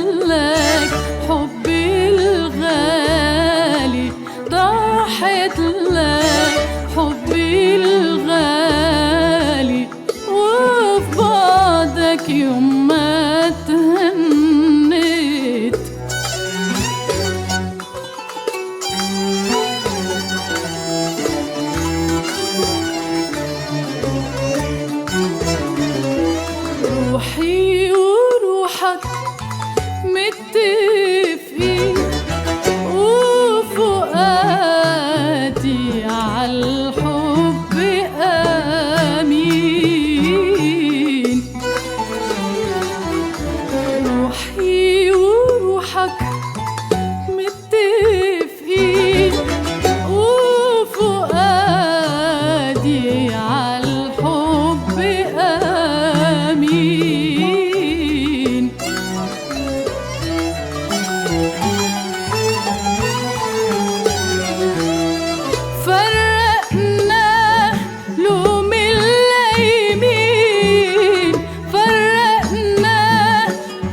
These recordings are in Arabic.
لك حبي الغالي، ضحيت لك حبي الغالي، وفي بعدك يوم ما تهنيت. روحي وروحك متفقين، وفؤادي عالحب آمين. روحي وروحك متفقين، وفؤادي عالحب آمين. فرقنا لوم اللايمين، فرقنا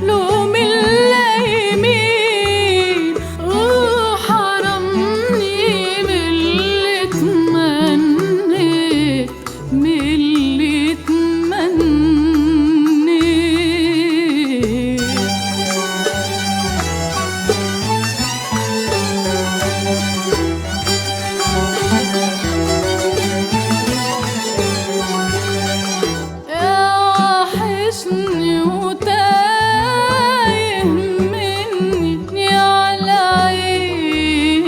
لوم اللايمين، وحرمني من اللي تمنيت، من اللي تمنيت. وحشني وتايه مني على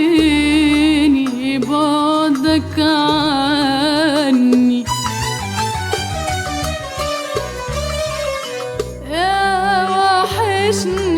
عيني بعدك عني. وحشني